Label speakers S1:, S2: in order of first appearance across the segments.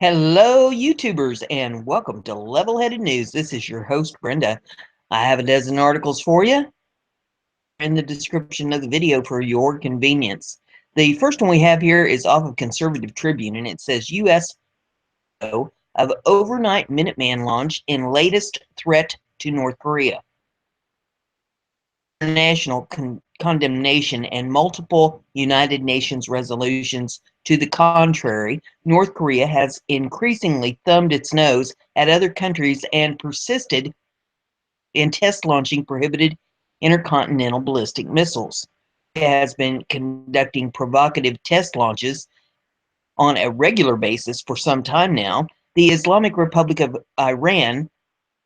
S1: Hello, YouTubers, and welcome to Level-Headed News. This is your host, Brenda. I have a dozen articles for you in the description of the video for your convenience. The first one we have here is off of Conservative Tribune, and it says U.S. of overnight Minuteman launch in latest threat to North Korea. International condemnation and multiple United Nations resolutions to the contrary, North Korea has increasingly thumbed its nose at other countries and persisted in test launching prohibited intercontinental ballistic missiles. It has been conducting provocative test launches on a regular basis for some time now. The Islamic Republic of Iran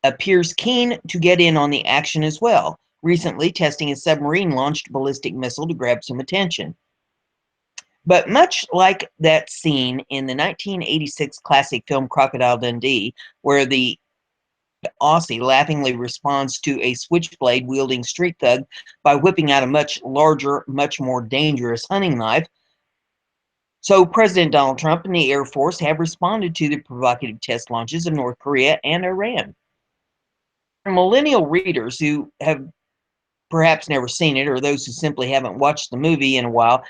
S1: appears keen to get in on the action as well, recently testing a submarine-launched ballistic missile to grab some attention. But much like that scene in the 1986 classic film Crocodile Dundee, where the Aussie laughingly responds to a switchblade-wielding street thug by whipping out a much larger, much more dangerous hunting knife, so President Donald Trump and the Air Force have responded to the provocative test launches of North Korea and Iran. For millennial readers who have perhaps never seen it, or those who simply haven't watched the movie in a while,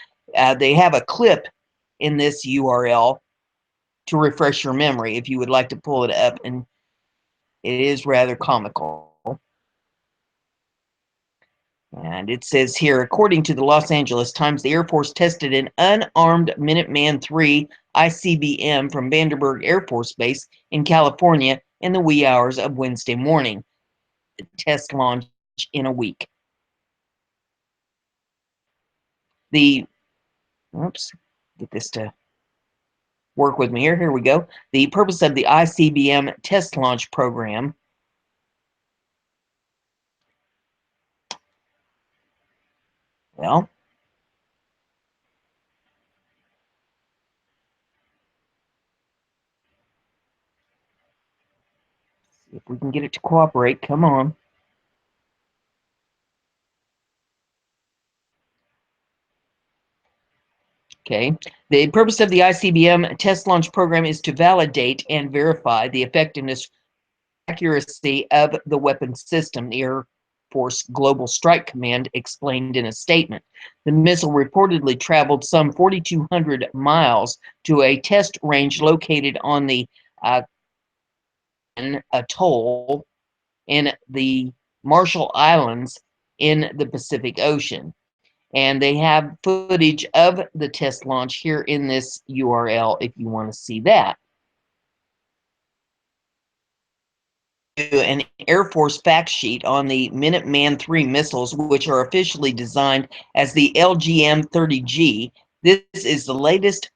S1: they have a clip in this URL to refresh your memory if you would like to pull it up, and it is rather comical. And it says here, according to the Los Angeles Times, the Air Force tested an unarmed Minuteman III ICBM from Vandenberg Air Force Base in California in the wee hours of Wednesday morning. The test launch in a week. Oops, get this to work with me here. Here we go. The purpose of the ICBM test launch program well, if we can get it to cooperate, come on. Okay. The purpose of the ICBM test launch program is to validate and verify the effectiveness accuracy of the weapon system, the Air Force Global Strike Command explained in a statement. The missile reportedly traveled some 4,200 miles to a test range located on the atoll in the Marshall Islands in the Pacific Ocean. And they have footage of the test launch here in this URL if you want to see that. An Air Force fact sheet on the Minuteman III missiles, which are officially designed as the LGM-30G. This is the latest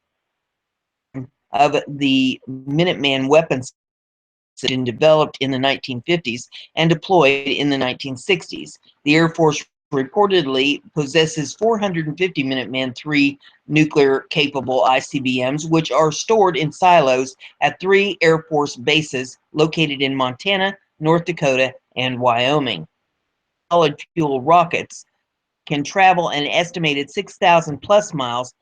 S1: of the Minuteman weapons developed in the 1950s and deployed in the 1960s. The Air Force reportedly possesses 450 Minuteman III nuclear-capable ICBMs, which are stored in silos at 3 Air Force bases located in Montana, North Dakota, and Wyoming. Solid fuel rockets can travel an estimated 6,000 plus miles,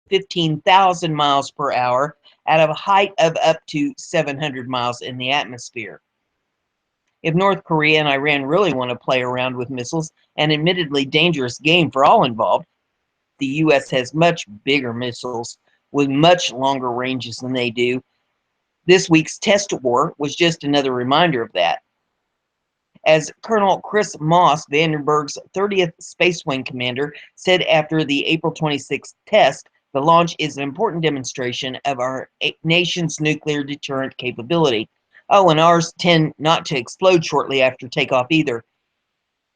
S1: 15,000 miles per hour, at a height of up to 700 miles in the atmosphere. If North Korea and Iran really want to play around with missiles, an admittedly dangerous game for all involved, the U.S. has much bigger missiles with much longer ranges than they do. This week's test war was just another reminder of that. As Colonel Chris Moss, Vandenberg's 30th Space Wing commander, said after the April 26th test, the launch is an important demonstration of our nation's nuclear deterrent capability. Oh, and ours tend not to explode shortly after takeoff either,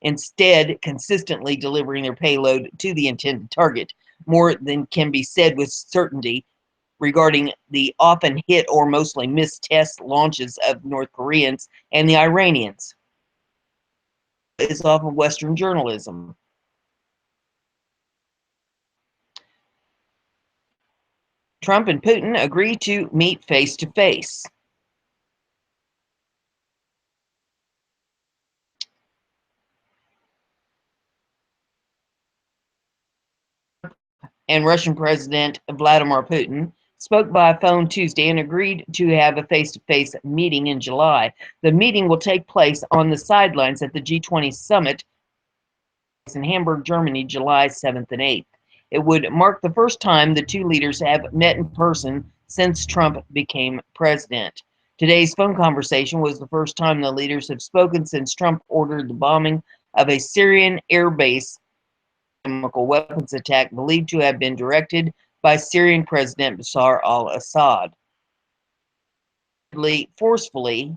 S1: instead consistently delivering their payload to the intended target. More than can be said with certainty regarding the often hit or mostly missed test launches of North Koreans and the Iranians. Is off of Western journalism. Trump and Putin agree to meet face to face. And Russian President Vladimir Putin spoke by phone Tuesday and agreed to have a face-to-face meeting in July. The meeting will take place on the sidelines at the G20 summit in Hamburg, Germany, July 7th and 8th. It would mark the first time the two leaders have met in person since Trump became president. Today's phone conversation was the first time the leaders have spoken since Trump ordered the bombing of a Syrian airbase chemical weapons attack believed to have been directed by Syrian President Bashar al-Assad. Forcefully,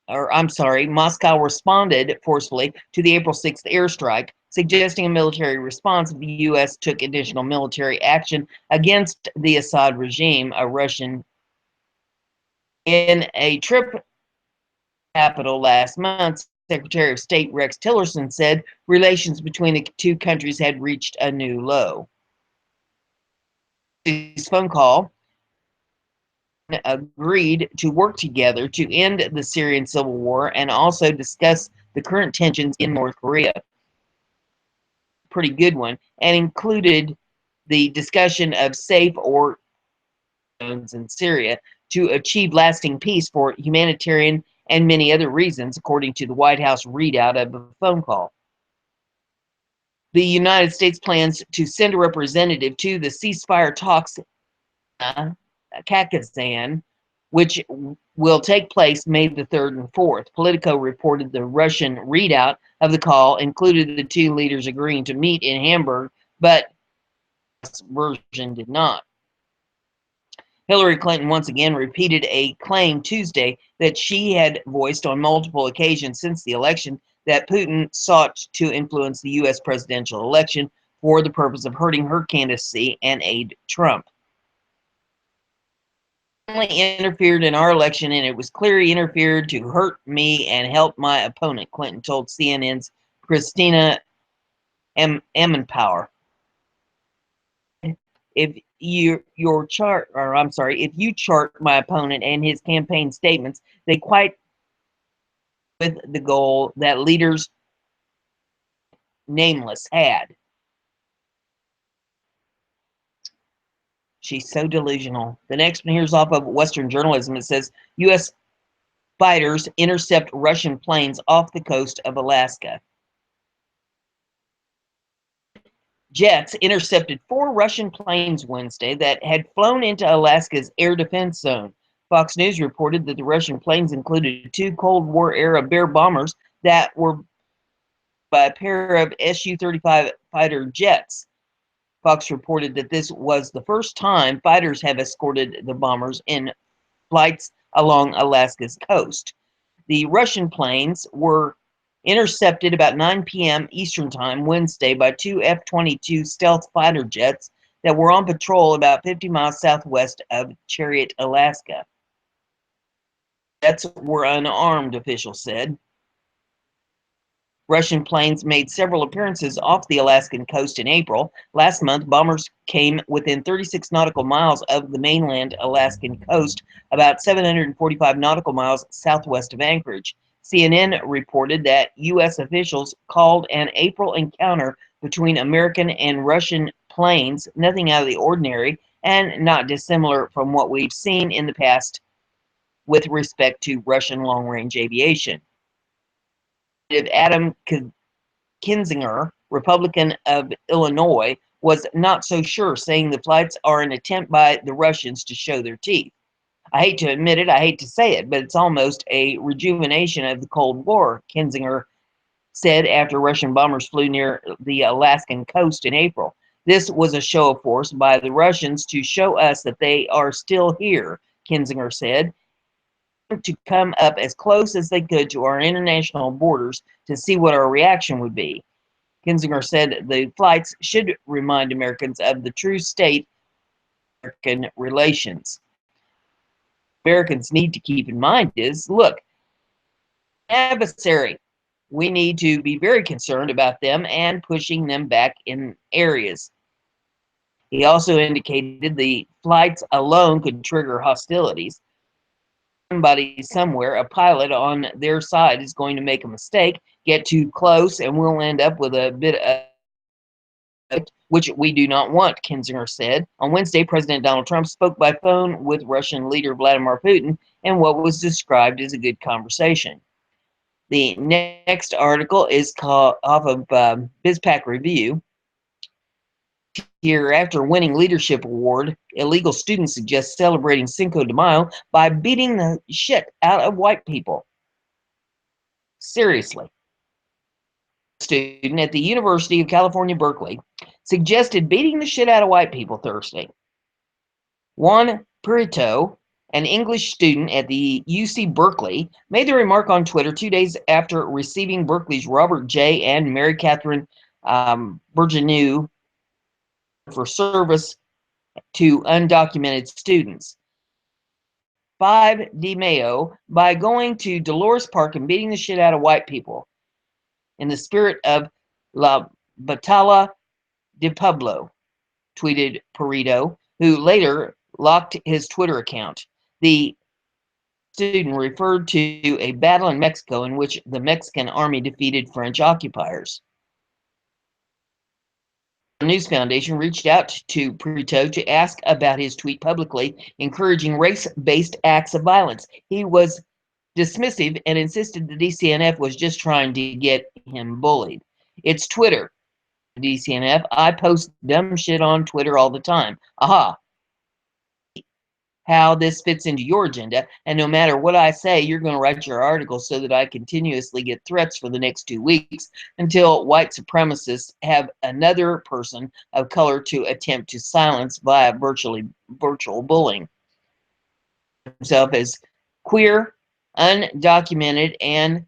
S1: Moscow responded forcefully to the April 6th airstrike, suggesting a military response if the U.S. took additional military action against the Assad regime, a Russian. In a trip capital last month, Secretary of State Rex Tillerson said relations between the two countries had reached a new low. This phone call agreed to work together to end the Syrian civil war and also discuss the current tensions in North Korea. Pretty good one, and included the discussion of safe or zones in Syria to achieve lasting peace for humanitarian and many other reasons, according to the White House readout of the phone call. The United States plans to send a representative to the ceasefire talks Kazakhstan, which will take place May the 3rd and 4th. Politico reported the Russian readout of the call included the two leaders agreeing to meet in Hamburg, but this version did not. Hillary Clinton once again repeated a claim Tuesday that she had voiced on multiple occasions since the election that Putin sought to influence the U.S. presidential election for the purpose of hurting her candidacy and aid Trump. Interfered in our election, and it was clear he interfered to hurt me and help my opponent, Clinton told CNN's Christina Emmenpower. If you chart my opponent and his campaign statements, they quite with the goal that leaders nameless had. She's so delusional. The next one here's off of Western Journalism. It says U.S. fighters intercept Russian planes off the coast of Alaska. Jets intercepted 4 Russian planes Wednesday that had flown into Alaska's air defense zone. Fox News reported that the Russian planes included 2 Cold War-era Bear bombers that were by a pair of Su-35 fighter jets. Fox reported that this was the first time fighters have escorted the bombers in flights along Alaska's coast. The Russian planes were intercepted about 9 p.m. Eastern Time Wednesday by 2 F-22 stealth fighter jets that were on patrol about 50 miles southwest of Chariot, Alaska. Jets were unarmed, officials said. Russian planes made several appearances off the Alaskan coast in April. Last month, bombers came within 36 nautical miles of the mainland Alaskan coast, about 745 nautical miles southwest of Anchorage. CNN reported that U.S. officials called an April encounter between American and Russian planes nothing out of the ordinary and not dissimilar from what we've seen in the past with respect to Russian long-range aviation. Adam Kinzinger, Republican of Illinois, was not so sure, saying the flights are an attempt by the Russians to show their teeth. I hate to admit it, I hate to say it, but it's almost a rejuvenation of the Cold War, Kinzinger said after Russian bombers flew near the Alaskan coast in April. This was a show of force by the Russians to show us that they are still here, Kinzinger said, to come up as close as they could to our international borders to see what our reaction would be. Kinzinger said the flights should remind Americans of the true state of American relations. Americans need to keep in mind is, look, adversary. We need to be very concerned about them and pushing them back in areas. He also indicated the flights alone could trigger hostilities. Somebody somewhere, a pilot on their side, is going to make a mistake, get too close, and we'll end up with a bit of which we do not want, Kinzinger said. On Wednesday, President Donald Trump spoke by phone with Russian leader Vladimir Putin in what was described as a good conversation. The next article is called off of BizPac Review. Here, after winning leadership award, illegal students suggest celebrating Cinco de Mayo by beating the shit out of white people. Seriously. Student at the University of California, Berkeley, suggested beating the shit out of white people Thursday. Juan Prieto, an English student at the UC Berkeley, made the remark on Twitter 2 days after receiving Berkeley's Robert J. and Mary Catherine Bourgeois for service to undocumented students. 5 de Mayo by going to Dolores Park and beating the shit out of white people in the spirit of La Batalla de Pueblo, tweeted Perito, who later locked his Twitter account. The student referred to a battle in Mexico in which the Mexican army defeated French occupiers. The News Foundation reached out to Perito to ask about his tweet publicly, encouraging race-based acts of violence. He was dismissive and insisted the DCNF was just trying to get him bullied. It's Twitter, DCNF. I post dumb shit on Twitter all the time. Aha. How this fits into your agenda, and no matter what I say, you're going to write your article so that I continuously get threats for the next 2 weeks until white supremacists have another person of color to attempt to silence via virtual bullying. Himself as queer, undocumented, and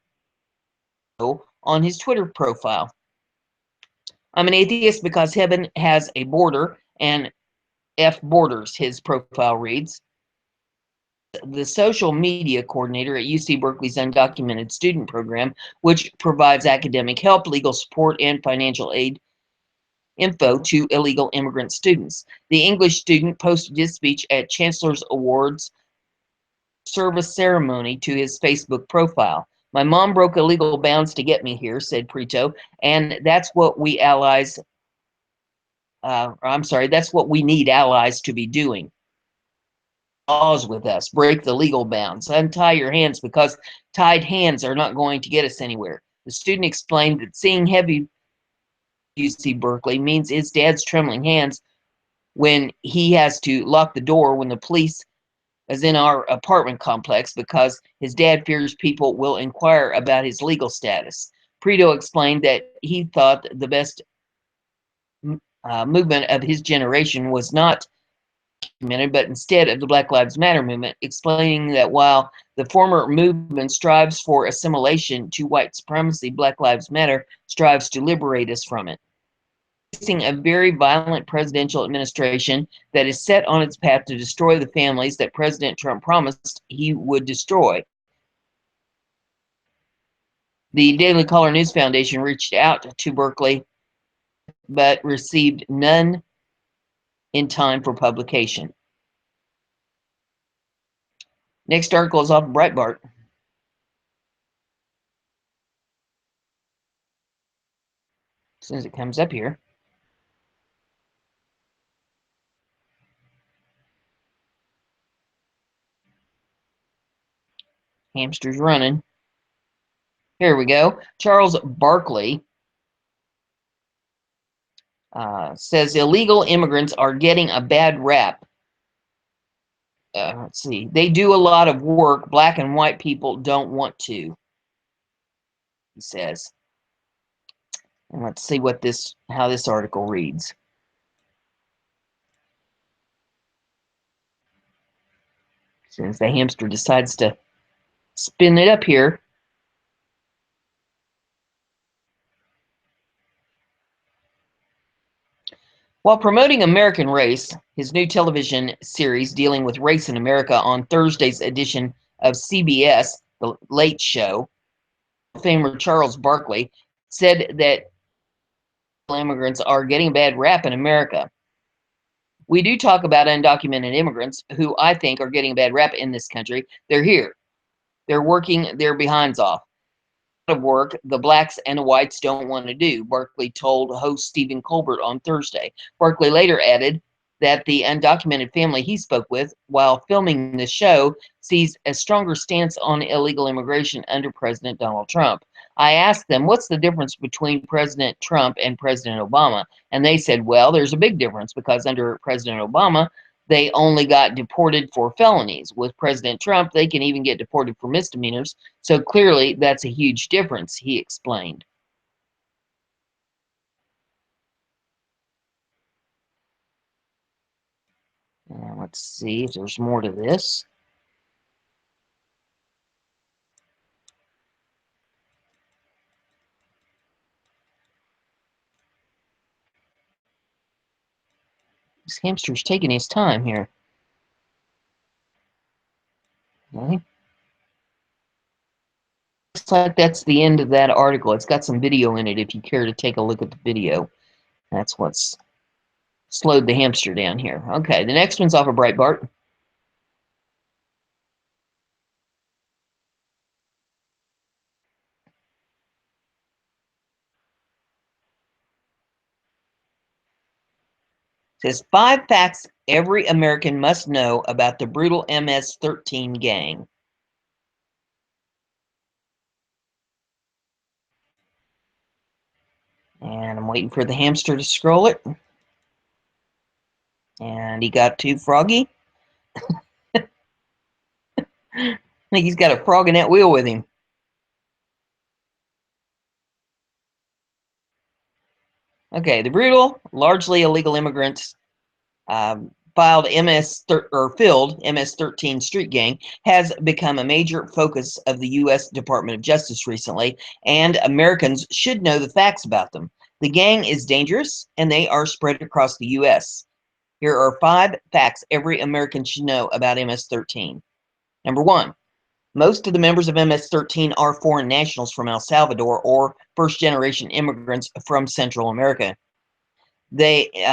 S1: on his Twitter profile. I'm an atheist because heaven has a border and F borders, his profile reads. The social media coordinator at UC Berkeley's undocumented student program, which provides academic help, legal support, and financial aid info to illegal immigrant students. The English student posted his speech at Chancellor's Awards service ceremony to his Facebook profile. My mom broke illegal bounds to get me here, said Prieto, and that's what we allies, that's what we need allies to be doing. Laws with us, break the legal bounds, untie your hands because tied hands are not going to get us anywhere. The student explained that seeing heavy UC Berkeley means his dad's trembling hands when he has to lock the door when the police is in our apartment complex because his dad fears people will inquire about his legal status. Prieto explained that he thought the best movement of his generation was not but instead of the Black Lives Matter movement, explaining that while the former movement strives for assimilation to white supremacy, Black Lives Matter strives to liberate us from it. Facing a very violent presidential administration that is set on its path to destroy the families that President Trump promised he would destroy. The Daily Caller News Foundation reached out to Berkeley, but received none in time for publication. Next article is off Breitbart. As soon as it comes up here. Hamster's running. Here we go. Charles Barkley says illegal immigrants are getting a bad rap. Let's see. They do a lot of work black and white people don't want to, he says. And let's see what how this article reads. Since the hamster decides to spin it up here. While promoting American Race, his new television series dealing with race in America on Thursday's edition of CBS, The Late Show, famer Charles Barkley said that immigrants are getting a bad rap in America. We do talk about undocumented immigrants who I think are getting a bad rap in this country. They're here. They're working their behinds off. of work the blacks and the whites don't want to do, Barkley told host Stephen Colbert on Thursday. Barkley later added that the undocumented family he spoke with while filming the show sees a stronger stance on illegal immigration under President Donald Trump. I asked them, what's the difference between President Trump and President Obama? And they said, well, there's a big difference because under President Obama, they only got deported for felonies. With President Trump, they can even get deported for misdemeanors. So clearly, that's a huge difference, he explained. Let's see if there's more to this. This hamster's taking his time here. Okay. Looks like that's the end of that article. It's got some video in it if you care to take a look at the video. That's what's slowed the hamster down here. Okay, the next one's off of Breitbart. It says 5 facts every American must know about the brutal MS-13 gang. And I'm waiting for the hamster to scroll it. And he got too froggy. I think he's got a frog in that wheel with him. Okay, the brutal, largely illegal immigrants filled MS-13 street gang has become a major focus of the U.S. Department of Justice recently, and Americans should know the facts about them. The gang is dangerous, and they are spread across the U.S. Here are 5 facts every American should know about MS-13. Number 1. Most of the members of MS-13 are foreign nationals from El Salvador or first-generation immigrants from Central America.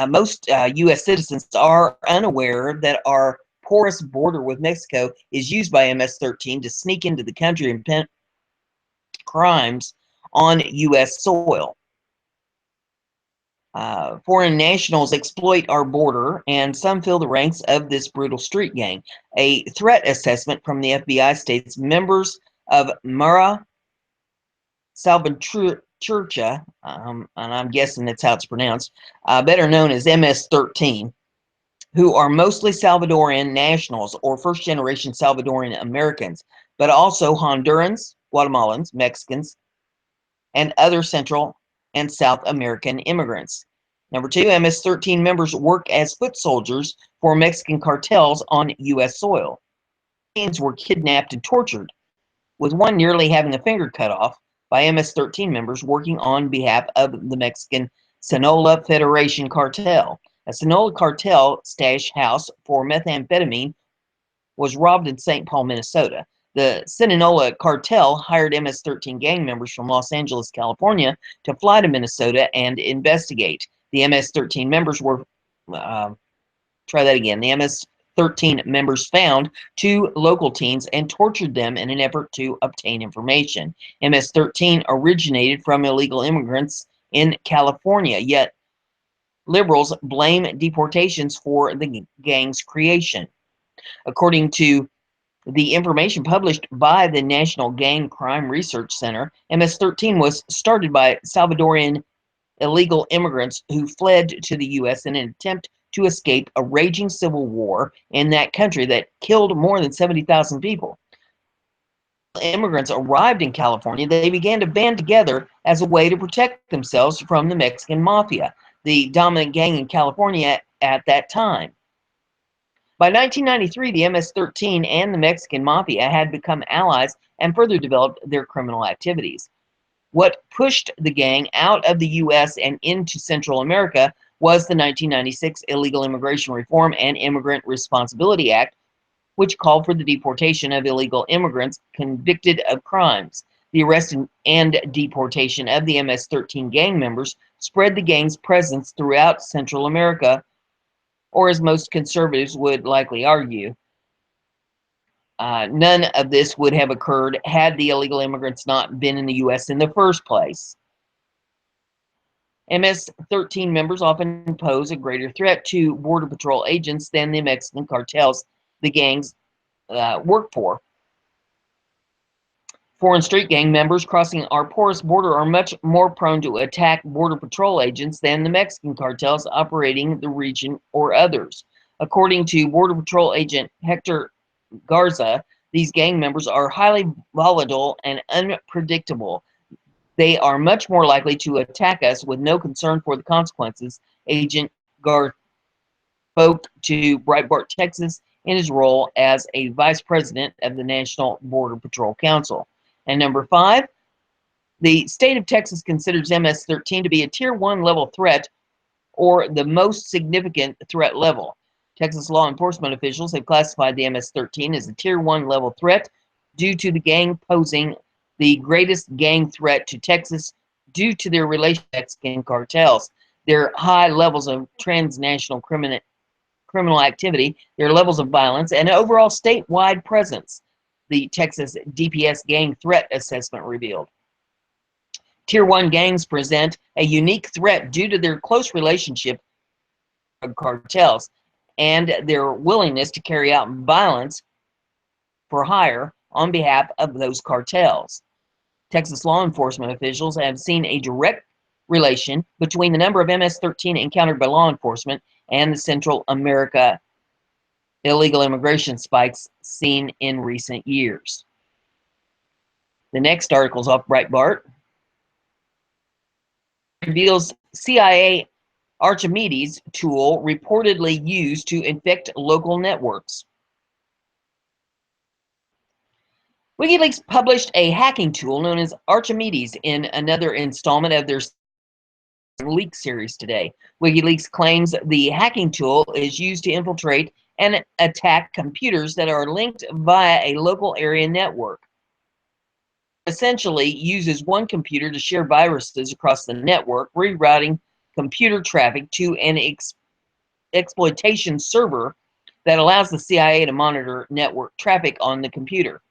S1: Most U.S. citizens are unaware that our porous border with Mexico is used by MS-13 to sneak into the country and commit crimes on U.S. soil. Foreign nationals exploit our border, and some fill the ranks of this brutal street gang. A threat assessment from the FBI states members of Mara Salvatrucha, and I'm guessing that's how it's pronounced, better known as MS-13, who are mostly Salvadoran nationals or first-generation Salvadoran Americans, but also Hondurans, Guatemalans, Mexicans, and other Central and South American immigrants. Number 2, MS-13 members work as foot soldiers for Mexican cartels on U.S. soil. Teens were kidnapped and tortured, with one nearly having a finger cut off by MS-13 members working on behalf of the Mexican Sinaloa Federation cartel. A Sinaloa cartel stash house for methamphetamine was robbed in St. Paul, Minnesota. The Sinaloa cartel hired MS-13 gang members from Los Angeles, California to fly to Minnesota and investigate. The MS-13 members were, the MS-13 members found 2 local teens and tortured them in an effort to obtain information. MS-13 originated from illegal immigrants in California, yet liberals blame deportations for the gang's creation. According to the information published by the National Gang Crime Research Center, MS-13 was started by Salvadorian illegal immigrants who fled to the U.S. in an attempt to escape a raging civil war in that country that killed more than 70,000 people. Immigrants arrived in California, they began to band together as a way to protect themselves from the Mexican mafia, the dominant gang in California at that time. By 1993, the MS-13 and the Mexican mafia had become allies and further developed their criminal activities. What pushed the gang out of the U.S. and into Central America was the 1996 Illegal Immigration Reform and Immigrant Responsibility Act, which called for the deportation of illegal immigrants convicted of crimes. The arrest and deportation of the MS-13 gang members spread the gang's presence throughout Central America, or as most conservatives would likely argue, None of this would have occurred had the illegal immigrants not been in the U.S. in the first place. MS-13 members often pose a greater threat to Border Patrol agents than the Mexican cartels the gangs work for. Foreign street gang members crossing our porous border are much more prone to attack Border Patrol agents than the Mexican cartels operating the region or others. According to Border Patrol agent Hector Garza, these gang members are highly volatile and unpredictable. They are much more likely to attack us with no concern for the consequences, Agent Garza spoke to Breitbart, Texas, in his role as a vice president of the National Border Patrol Council. And number 5, the state of Texas considers MS-13 to be a Tier 1 level threat, or the most significant threat level. Texas law enforcement officials have classified the MS-13 as a Tier 1 level threat due to the gang posing the greatest gang threat to Texas due to their relation to Mexican cartels, their high levels of transnational criminal activity, their levels of violence, and overall statewide presence, the Texas DPS Gang Threat Assessment revealed. Tier 1 gangs present a unique threat due to their close relationship with cartels and their willingness to carry out violence for hire on behalf of those cartels. Texas law enforcement officials have seen a direct relation between the number of MS-13 encountered by law enforcement and the Central America illegal immigration spikes seen in recent years. The next article is off Breitbart. Reveals CIA Archimedes tool reportedly used to infect local networks. WikiLeaks published a hacking tool known as Archimedes in another installment of their leak series today. WikiLeaks claims the hacking tool is used to infiltrate and attack computers that are linked via a local area network. Essentially uses one computer to share viruses across the network, rerouting computer traffic to an exploitation server that allows the CIA to monitor network traffic on the computer.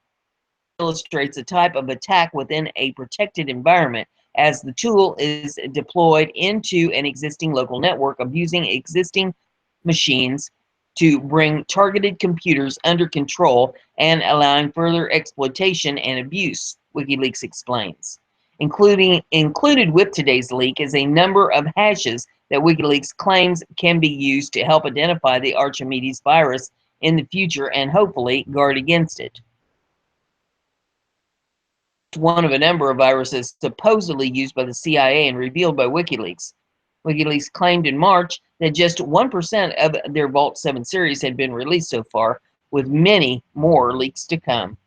S1: Illustrates a type of attack within a protected environment, as the tool is deployed into an existing local network, abusing existing machines to bring targeted computers under control and allowing further exploitation and abuse, WikiLeaks explains. Included with today's leak is a number of hashes that WikiLeaks claims can be used to help identify the Archimedes virus in the future and hopefully guard against it. One of a number of viruses supposedly used by the CIA and revealed by WikiLeaks. WikiLeaks claimed in March that just 1% of their Vault 7 series had been released so far, with many more leaks to come.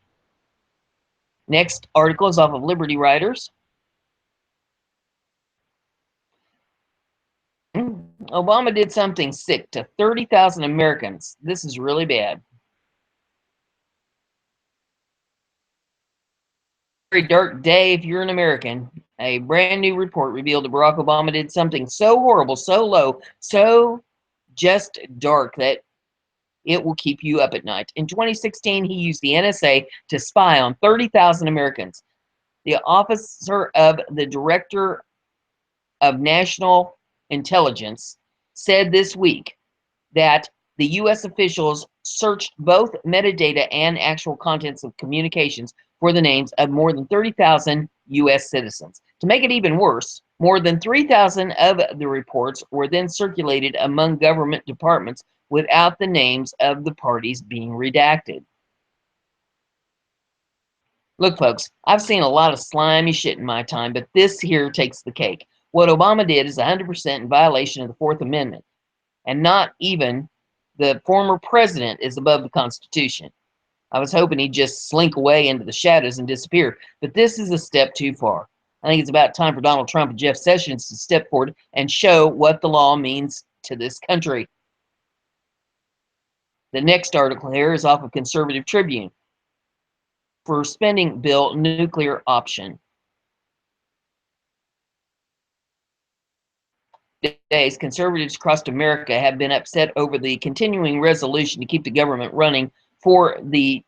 S1: Next article is off of Liberty Writers. Obama did something sick to 30,000 Americans. This is really bad. Very dark day if you're an American. A brand new report revealed that Barack Obama did something so horrible, so low, so just dark that it will keep you up at night. In 2016, he used the NSA to spy on 30,000 Americans. The officer of the Director of National Intelligence said this week that the U.S. officials searched both metadata and actual contents of communications for the names of more than 30,000 U.S. citizens. To make it even worse, more than 3,000 of the reports were then circulated among government departments without the names of the parties being redacted. Look, folks, I've seen a lot of slimy shit in my time, but this here takes the cake. What Obama did is 100% in violation of the Fourth Amendment, and not even the former president is above the Constitution. I was hoping he'd just slink away into the shadows and disappear, but this is a step too far. I think it's about time for Donald Trump and Jeff Sessions to step forward and show what the law means to this country. The next article here is off of Conservative Tribune. For spending bill nuclear option. Days, conservatives across America have been upset over the continuing resolution to keep the government running for the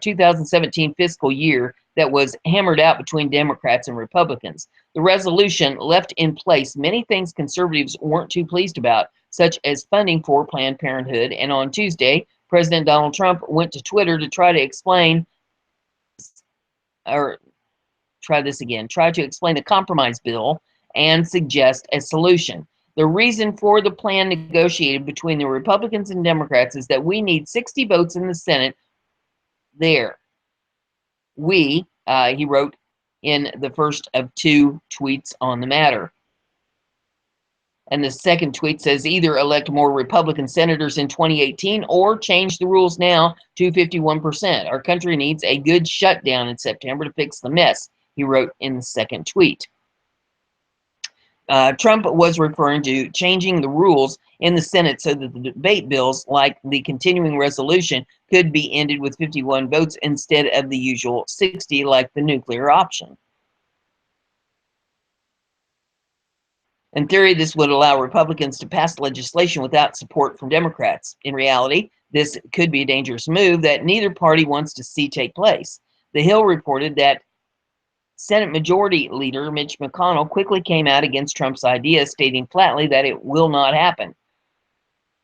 S1: 2017 fiscal year that was hammered out between Democrats and Republicans. The resolution left in place many things conservatives weren't too pleased about, such as funding for Planned Parenthood. And on Tuesday, President Donald Trump went to Twitter to try to explain, or try to explain the compromise bill and suggest a solution. The reason for the plan negotiated between the Republicans and Democrats is that we need 60 votes in the Senate. There. He wrote in the first of two tweets on the matter. And the second tweet says either elect more Republican senators in 2018 or change the rules now to 51%. Our country needs a good shutdown in September to fix the mess, he wrote in the second tweet. Trump was referring to changing the rules in the Senate so that the debate bills, like the continuing resolution, could be ended with 51 votes instead of the usual 60, like the nuclear option. In theory, this would allow Republicans to pass legislation without support from Democrats. In reality, this could be a dangerous move that neither party wants to see take place. The Hill reported that Senate Majority Leader Mitch McConnell quickly came out against Trump's idea, stating flatly that it will not happen.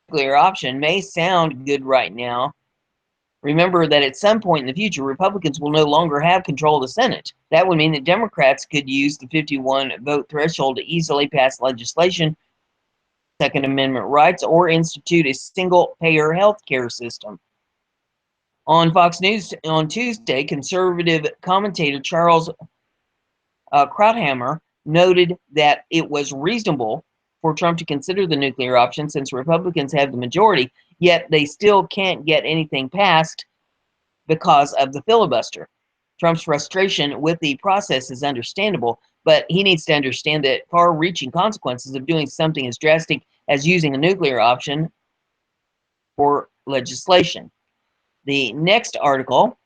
S1: The nuclear option may sound good right now. Remember that at some point in the future, Republicans will no longer have control of the Senate. That would mean that Democrats could use the 51 vote threshold to easily pass legislation, Second Amendment rights, or institute a single-payer health care system. On Fox News on Tuesday, conservative commentator Charles Krauthammer noted that it was reasonable for Trump to consider the nuclear option since Republicans have the majority, yet they still can't get anything passed because of the filibuster. Trump's frustration with the process is understandable, but he needs to understand that far-reaching consequences of doing something as drastic as using a nuclear option for legislation. The next article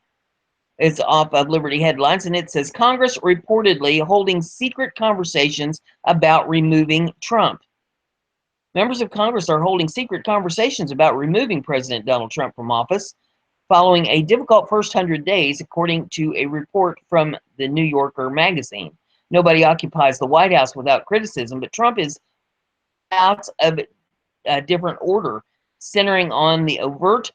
S1: is off of Liberty Headlines, and it says Congress reportedly holding secret conversations about removing Trump. Members of Congress are holding secret conversations about removing President Donald Trump from office following a difficult first 100 days, according to a report from the New Yorker magazine. Nobody occupies the White House without criticism, but Trump is out of a different order, centering on the overt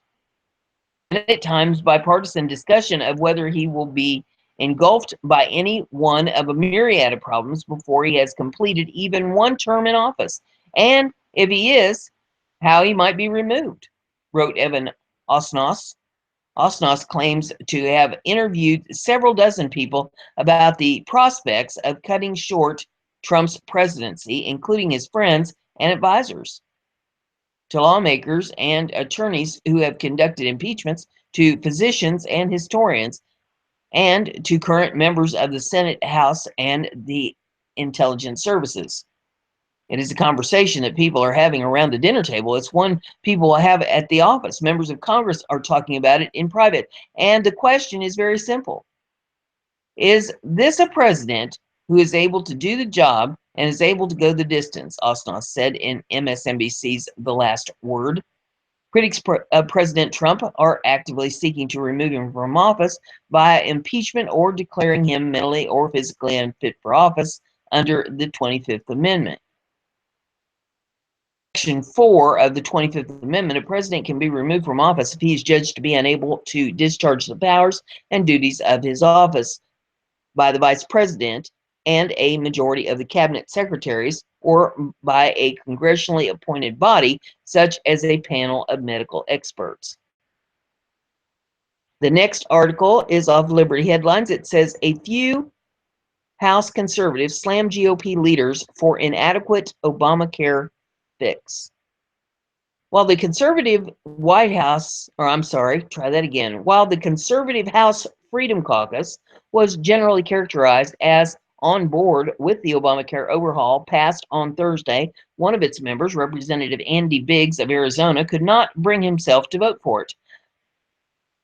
S1: and at times bipartisan discussion of whether he will be engulfed by any one of a myriad of problems before he has completed even one term in office, and if he is, how he might be removed, wrote Evan Osnos. Osnos claims to have interviewed several dozen people about the prospects of cutting short Trump's presidency, including his friends and advisors, to lawmakers and attorneys who have conducted impeachments, to physicians and historians, and to current members of the Senate, House, and the intelligence services. It is a conversation that people are having around the dinner table. It's one people have at the office. Members of Congress are talking about it in private. And the question is very simple. Is this a president who is able to do the job and is able to go the distance? Osnos said in MSNBC's The Last Word. Critics of President Trump are actively seeking to remove him from office by impeachment or declaring him mentally or physically unfit for office under the 25th Amendment. Section 4 of the 25th Amendment, a president can be removed from office if he is judged to be unable to discharge the powers and duties of his office by the vice president and a majority of the cabinet secretaries, or by a congressionally appointed body, such as a panel of medical experts. The next article is off Liberty Headlines. It says, a few House conservatives slam GOP leaders for inadequate Obamacare fix. While the conservative While the conservative House Freedom Caucus was generally characterized as on board with the Obamacare overhaul passed on Thursday, one of its members, Representative Andy Biggs of Arizona, could not bring himself to vote for it.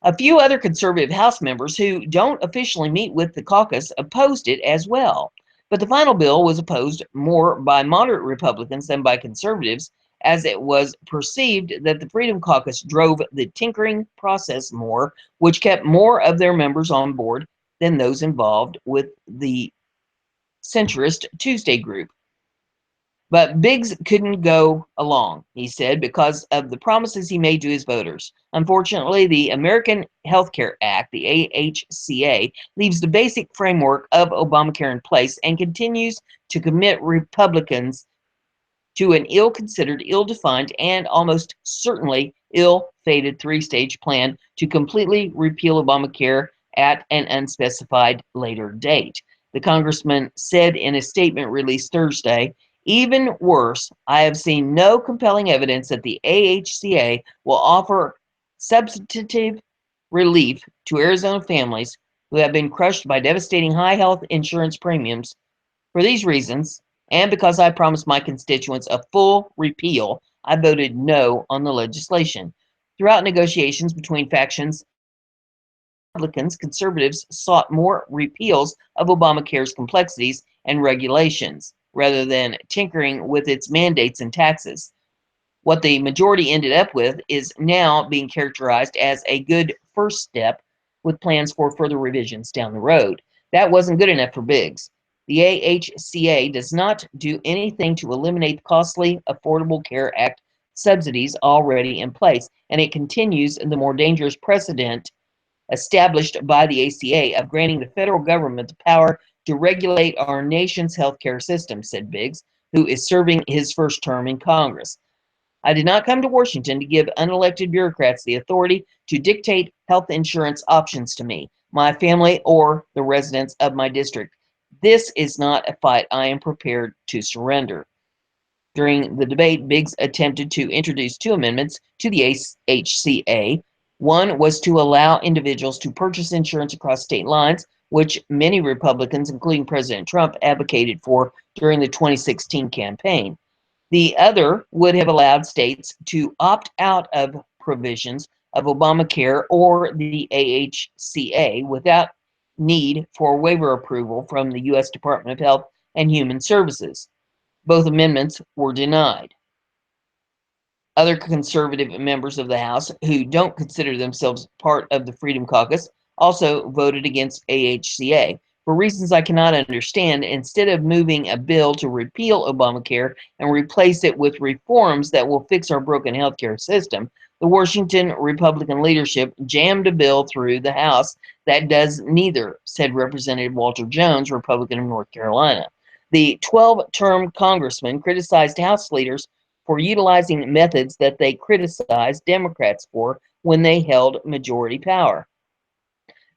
S1: A few other conservative House members who don't officially meet with the caucus opposed it as well. But the final bill was opposed more by moderate Republicans than by conservatives, as it was perceived that the Freedom Caucus drove the tinkering process more, which kept more of their members on board than those involved with the centrist Tuesday group. But Biggs couldn't go along, he said, because of the promises he made to his voters. Unfortunately, the American Health Care Act, the AHCA, leaves the basic framework of Obamacare in place and continues to commit Republicans to an ill-considered, ill-defined, and almost certainly ill-fated three-stage plan to completely repeal Obamacare at an unspecified later date. The congressman said in a statement released Thursday, "Even worse, I have seen no compelling evidence that the AHCA will offer substantive relief to Arizona families who have been crushed by devastating high health insurance premiums. For these reasons, and because I promised my constituents a full repeal, I voted no on the legislation." Throughout negotiations between factions, Republicans, conservatives sought more repeals of Obamacare's complexities and regulations, rather than tinkering with its mandates and taxes. What the majority ended up with is now being characterized as a good first step, with plans for further revisions down the road. That wasn't good enough for Biggs. The AHCA does not do anything to eliminate the costly Affordable Care Act subsidies already in place, and it continues the more dangerous precedent established by the ACA of granting the federal government the power to regulate our nation's healthcare system, said Biggs, who is serving his first term in Congress. "I did not come to Washington to give unelected bureaucrats the authority to dictate health insurance options to me, my family, or the residents of my district. This is not a fight I am prepared to surrender." During the debate, Biggs attempted to introduce two amendments to the HCA. One was to allow individuals to purchase insurance across state lines, which many Republicans, including President Trump, advocated for during the 2016 campaign. The other would have allowed states to opt out of provisions of Obamacare or the AHCA without need for waiver approval from the U.S. Department of Health and Human Services. Both amendments were denied. Other conservative members of the House who don't consider themselves part of the Freedom Caucus also voted against AHCA. For reasons I cannot understand, instead of moving a bill to repeal Obamacare and replace it with reforms that will fix our broken healthcare system, the Washington Republican leadership jammed a bill through the House that does neither, said Representative Walter Jones, Republican of North Carolina. The 12-term congressman criticized House leaders for utilizing methods that they criticized Democrats for when they held majority power.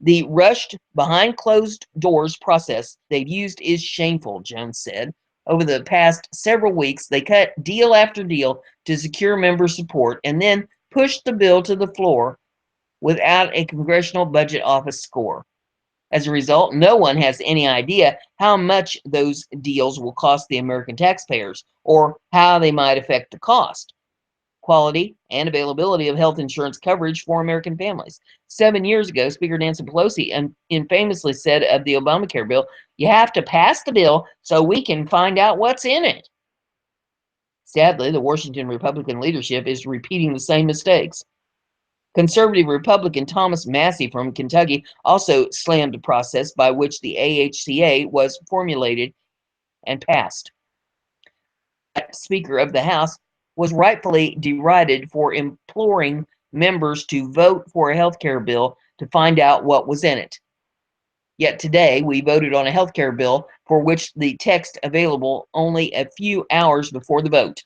S1: "The rushed, behind closed doors process they've used is shameful," Jones said. "Over the past several weeks, they cut deal after deal to secure member support and then pushed the bill to the floor without a Congressional Budget Office score. As a result, no one has any idea how much those deals will cost the American taxpayers or how they might affect the cost, quality, and availability of health insurance coverage for American families." 7 years ago, Speaker Nancy Pelosi infamously said of the Obamacare bill, "You have to pass the bill so we can find out what's in it." Sadly, the Washington Republican leadership is repeating the same mistakes. Conservative Republican Thomas Massie from Kentucky also slammed the process by which the AHCA was formulated and passed. Speaker of the House was rightfully derided for imploring members to vote for a health care bill to find out what was in it. Yet today, we voted on a health care bill for which the text available only a few hours before the vote.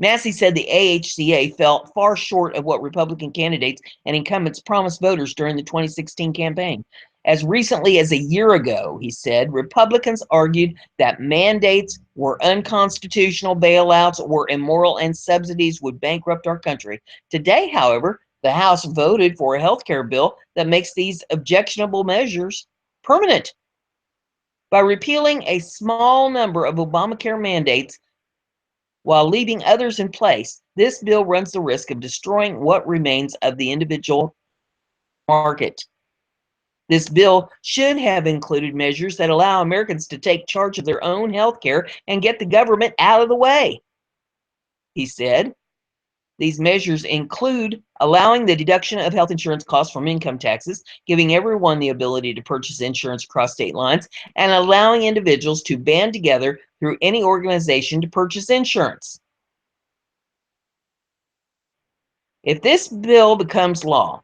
S1: Massey said the AHCA fell far short of what Republican candidates and incumbents promised voters during the 2016 campaign. As recently as a year ago, he said, Republicans argued that mandates were unconstitutional, bailouts were immoral, and subsidies would bankrupt our country. Today, however, the House voted for a health care bill that makes these objectionable measures permanent. By repealing a small number of Obamacare mandates, while leaving others in place, this bill runs the risk of destroying what remains of the individual market. This bill should have included measures that allow Americans to take charge of their own health care and get the government out of the way. he said. These measures include allowing the deduction of health insurance costs from income taxes, giving everyone the ability to purchase insurance across state lines, and allowing individuals to band together through any organization to purchase insurance. If this bill becomes law,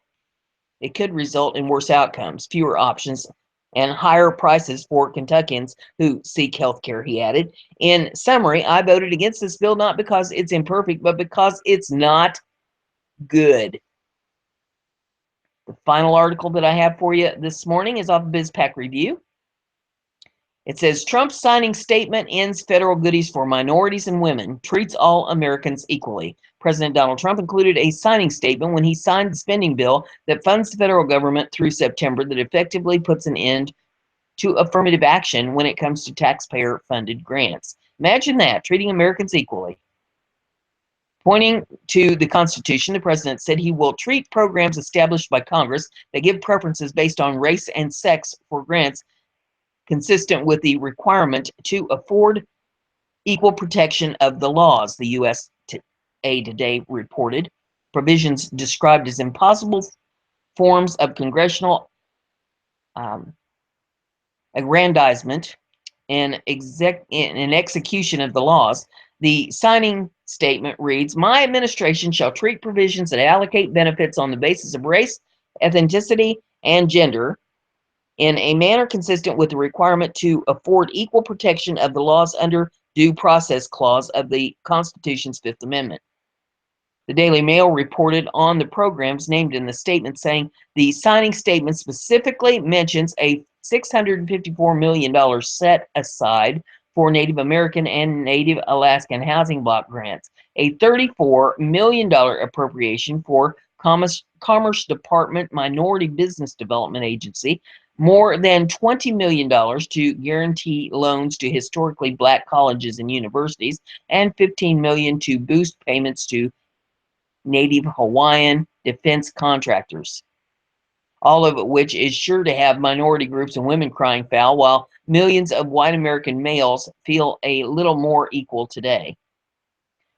S1: it could result in worse outcomes, fewer options, and higher prices for Kentuckians who seek health care, he added. In summary, I voted against this bill not because it's imperfect, but because it's not good. The final article that I have for you this morning is off of BizPack Review. It says, Trump's signing statement ends federal goodies for minorities and women, treats all Americans equally. President Donald Trump included a signing statement when he signed the spending bill that funds the federal government through September that effectively puts an end to affirmative action when it comes to taxpayer-funded grants. Imagine that, treating Americans equally. Pointing to the Constitution, the president said he will treat programs established by Congress that give preferences based on race and sex for grants consistent with the requirement to afford equal protection of the laws, the USA Today reported. Provisions described as impossible forms of congressional aggrandizement and execution of the laws. The signing statement reads, My administration shall treat provisions that allocate benefits on the basis of race, ethnicity, and gender in a manner consistent with the requirement to afford equal protection of the laws under due process clause of the Constitution's Fifth Amendment. The Daily Mail reported on the programs named in the statement, saying the signing statement specifically mentions a $654 million set aside for Native American and Native Alaskan housing block grants, a $34 million appropriation for Commerce Department Minority Business Development Agency, more than $20 million to guarantee loans to historically black colleges and universities, and $15 million to boost payments to Native Hawaiian defense contractors, all of which is sure to have minority groups and women crying foul, while millions of white American males feel a little more equal today.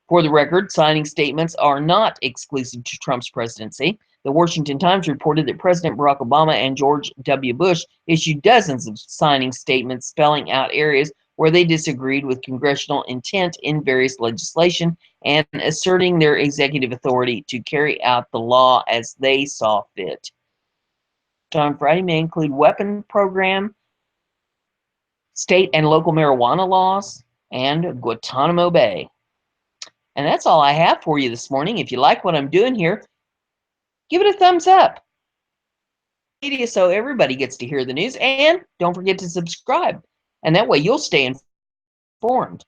S1: For the record, signing statements are not exclusive to Trump's presidency. The Washington Times reported that President Barack Obama and George W. Bush issued dozens of signing statements spelling out areas where they disagreed with congressional intent in various legislation and asserting their executive authority to carry out the law as they saw fit. On Friday may include weapon program, state and local marijuana laws, and Guantanamo Bay. And that's all I have for you this morning. If you like what I'm doing here, give it a thumbs up. Media so everybody gets to hear the news, and don't forget to subscribe. And that way you'll stay informed.